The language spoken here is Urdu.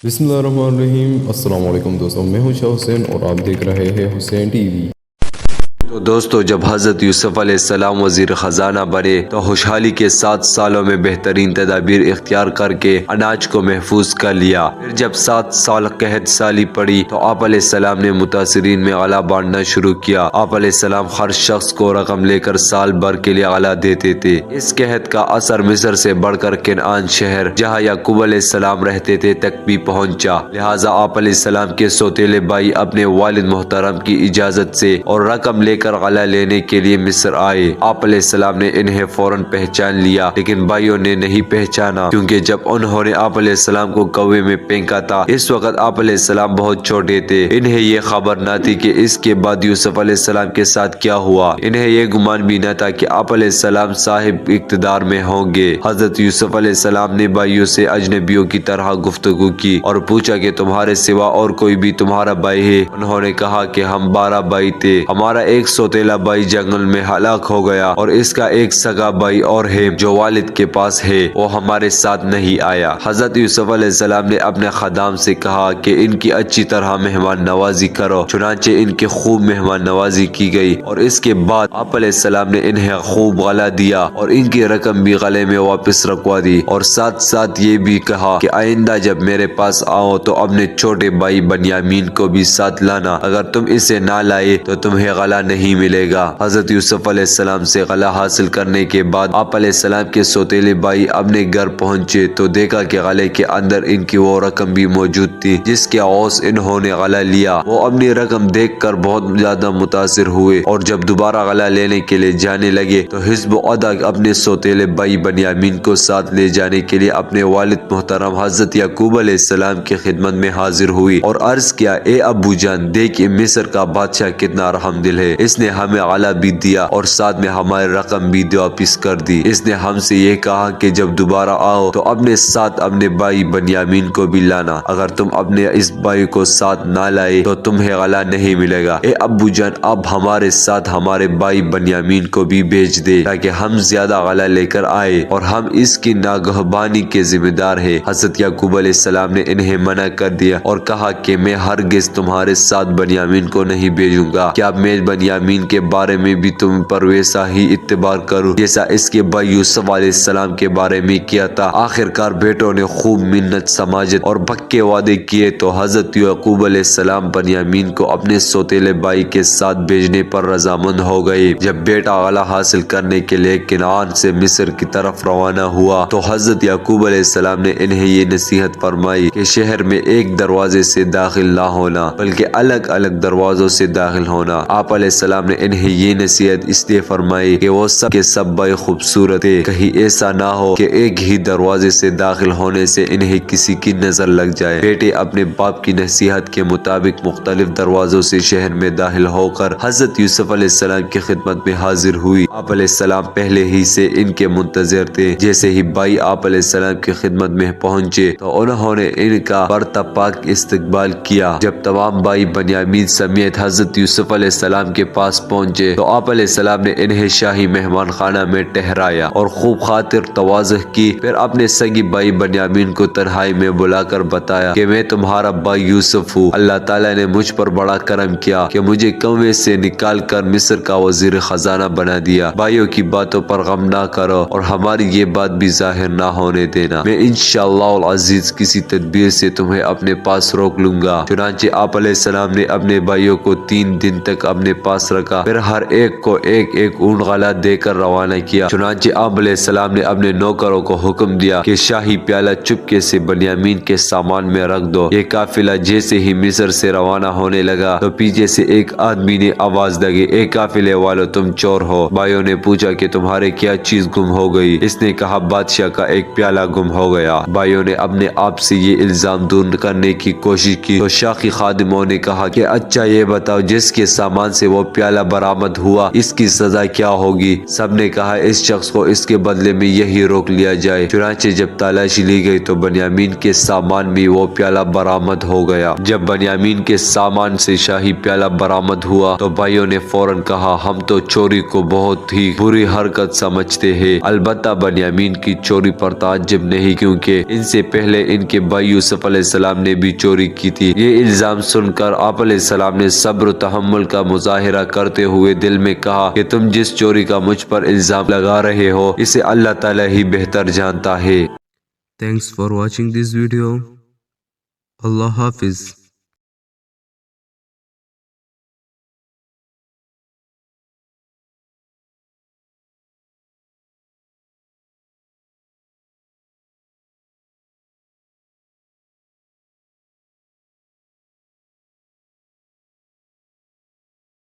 بسم اللہ الرحمن الرحیم۔ السلام علیکم دوستوں، میں ہوں شاہ حسین اور آپ دیکھ رہے ہیں حسین ٹی وی۔ تو دوستو، جب حضرت یوسف علیہ السلام وزیر خزانہ بنے تو خوشحالی کے 7 سالوں میں بہترین تدابیر اختیار کر کے اناج کو محفوظ کر لیا۔ پھر جب 7 سال قحط سالی پڑی تو آپ علیہ السلام نے متاثرین میں غلہ بانٹنا شروع کیا۔ آپ علیہ السلام ہر شخص کو رقم لے کر سال بھر کے لیے غلہ دیتے تھے۔ اس قحط کا اثر مصر سے بڑھ کر کنعان شہر جہاں یعقوب علیہ السلام رہتے تھے تک بھی پہنچا، لہٰذا آپ علیہ السلام کے سوتیلے بھائی اپنے والد محترم کی اجازت سے اور رقم لے کر غلہ لینے کے لیے مصر آئے۔ آپ علیہ السلام نے انہیں فوراً پہچان لیا، لیکن بھائیوں نے نہیں پہچانا، کیونکہ جب انہوں نے آپ علیہ السلام کو کوے میں پھینکا تھا اس وقت آپ علیہ السلام بہت چھوٹے تھے۔ انہیں یہ خبر نہ تھی کہ اس کے بعد یوسف علیہ السلام کے ساتھ کیا ہوا۔ انہیں یہ گمان بھی نہ تھا کہ آپ علیہ السلام صاحب اقتدار میں ہوں گے۔ حضرت یوسف علیہ السلام نے بھائیوں سے اجنبیوں کی طرح گفتگو کی اور پوچھا کہ تمہارے سوا اور کوئی بھی تمہارا بھائی ہے؟ انہوں نے کہا کہ ہم 12 بھائی تھے، ہمارا ایک سوتیلا بھائی جنگل میں ہلاک ہو گیا اور اس کا ایک سگا بھائی اور ہے جو والد کے پاس ہے، وہ ہمارے ساتھ نہیں آیا۔ حضرت یوسف علیہ السلام نے اپنے خدام سے کہا کہ ان کی اچھی طرح مہمان نوازی کرو، چنانچہ ان کی خوب مہمان نوازی کی گئی اور اس کے بعد آپ علیہ السلام نے انہیں خوب غلہ دیا اور ان کی رقم بھی غلے میں واپس رکھوا دی، اور ساتھ ساتھ یہ بھی کہا کہ آئندہ جب میرے پاس آؤ تو اپنے چھوٹے بھائی بنیامین کو بھی ساتھ لانا، اگر تم اسے نہ لائے تو تمہیں غلہ نہیں ملے گا۔ حضرت یوسف علیہ السلام سے غلہ حاصل کرنے کے بعد آپ علیہ السلام کے سوتیلے بھائی اپنے گھر پہنچے تو دیکھا کہ غلے کے اندر ان کی وہ رقم بھی موجود تھی جس کے عوض انہوں نے غلہ لیا۔ وہ اپنی رقم دیکھ کر بہت زیادہ متاثر ہوئے اور جب دوبارہ غلہ لینے کے لیے جانے لگے تو حزب عدا اپنے سوتیلے بھائی بنیامین کو ساتھ لے جانے کے لیے اپنے والد محترم حضرت یعقوب علیہ السلام کی خدمت میں حاضر ہوئی اور عرض کیا، اے ابو جان، دیکھ مصر کا بادشاہ کتنا رحم دل ہے، اس نے ہمیں غلہ بھی دیا اور ساتھ میں ہماری رقم بھی واپس کر دی۔ اس نے ہم سے یہ کہا کہ جب دوبارہ آؤ تو اپنے ساتھ اپنے بھائی بنیامین کو بھی لانا، اگر تم اپنے اس بھائی کو ساتھ نہ لائے تو تمہیں غلہ نہیں ملے گا۔ اے ابو جان، اب ہمارے ساتھ ہمارے بھائی بنیامین کو بھی بھیج دے تاکہ ہم زیادہ غلہ لے کر آئے اور ہم اس کی ناگہبانی کے ذمہ دار ہیں۔ حضرت یعقوب علیہ السلام نے انہیں منع کر دیا اور کہا کہ میں ہرگز تمہارے ساتھ بنیامین کو نہیں بھیجوں گا، کیا میں بنیامین کے بارے میں بھی تم پر ویسا ہی اعتبار کروں جیسا اس کے بھائی یوسف علیہ السلام کے بارے میں کیا تھا؟ آخرکار بیٹوں نے خوب منت سماجت اور پکے وعدے کیے تو حضرت یعقوب علیہ السلام بنیامین کو اپنے سوتیلے بھائی کے ساتھ بھیجنے پر رضامند ہو گئے۔ جب بیٹا غلہ حاصل کرنے کے لیے کنعان سے مصر کی طرف روانہ ہوا تو حضرت یعقوب علیہ السلام نے انہیں یہ نصیحت فرمائی کہ شہر میں ایک دروازے سے داخل نہ ہونا بلکہ الگ الگ دروازوں سے داخل ہونا۔ آپ علیہ السلام نے انہیں یہ نصیحت اس لیے فرمائی کہ وہ سب کے سب بھائی خوبصورت ہے، کہیں ایسا نہ ہو کہ ایک ہی دروازے سے داخل ہونے سے انہیں کسی کی نظر لگ جائے۔ بیٹے اپنے باپ کی نصیحت کے مطابق مختلف دروازوں سے شہر میں داخل ہو کر حضرت یوسف علیہ السلام کی خدمت میں حاضر ہوئی۔ آپ علیہ السلام پہلے ہی سے ان کے منتظر تھے۔ جیسے ہی بھائی آپ علیہ السلام کی خدمت میں پہنچے تو انہوں نے ان کا پرتپاک استقبال کیا۔ جب تمام بھائی بنیامین سمیت حضرت یوسف علیہ السلام کے پاس پہنچے تو آپ علیہ السلام نے انہیں شاہی مہمان خانہ میں ٹھہرایا اور خوب خاطر تواضع کی، پھر اپنے سگی بھائی بنیامین کو تنہائی میں بلا کر بتایا کہ میں تمہارا بھائی یوسف ہوں، اللہ تعالیٰ نے مجھ پر بڑا کرم کیا کہ مجھے کنویں سے نکال کر مصر کا وزیر خزانہ بنا دیا۔ بھائیوں کی باتوں پر غم نہ کرو اور ہماری یہ بات بھی ظاہر نہ ہونے دینا، میں انشاءاللہ العزیز کسی تدبیر سے تمہیں اپنے پاس روک لوں گا۔ چنانچہ آپ علیہ السلام نے اپنے بھائیوں کو 3 دن تک اپنے پاس رکھا، پھر ہر ایک کو ایک ایک اونٹ غلہ دے کر روانہ کیا۔ چنانچہ آپ علیہ السلام نے اپنے نوکروں کو حکم دیا کہ شاہی پیالہ چپکے سے بنیامین کے سامان میں رکھ دو۔ یہ قافلہ جیسے ہی مصر سے روانہ ہونے لگا تو پیچھے سے ایک آدمی نے آواز لگی، اے قافلے والو، تم چور ہو۔ بھائیوں نے پوچھا کہ تمہارے کیا چیز گم ہو گئی؟ اس نے کہا، بادشاہ کا ایک پیالہ گم ہو گیا۔ بھائیوں نے اپنے آپ سے یہ الزام دور کرنے کی کوشش کی تو شاہی خادموں نے کہا کہ اچھا یہ بتاؤ جس کے سامان سے وہ پیالہ برآمد ہوا، اس کی سزا کیا ہوگی؟ سب نے کہا اس شخص کو اس کے بدلے میں یہی روک لیا جائے۔ چنانچہ جب تلاشی لی گئی تو بنیامین کے سامان میں وہ پیالہ برآمد ہو گیا۔ جب بنیامین کے سامان سے شاہی پیالہ برآمد ہوا تو بھائیوں نے فوراً کہا ہم تو چوری کو بہت ہی بری حرکت سمجھتے ہیں۔ البتہ بنیامین کی چوری پر تعجب نہیں، کیونکہ ان سے پہلے ان کے بھائی یوسف علیہ السلام نے بھی چوری کی تھی۔ یہ الزام سن کر آپ علیہ السلام نے صبر و تحمل کا مظاہرہ کرتے ہوئے دل میں کہا کہ تم جس چوری کا مجھ پر الزام لگا رہے ہو اسے اللہ تعالیٰ ہی بہتر جانتا ہے۔ Thanks for watching this video. Allah Hafiz.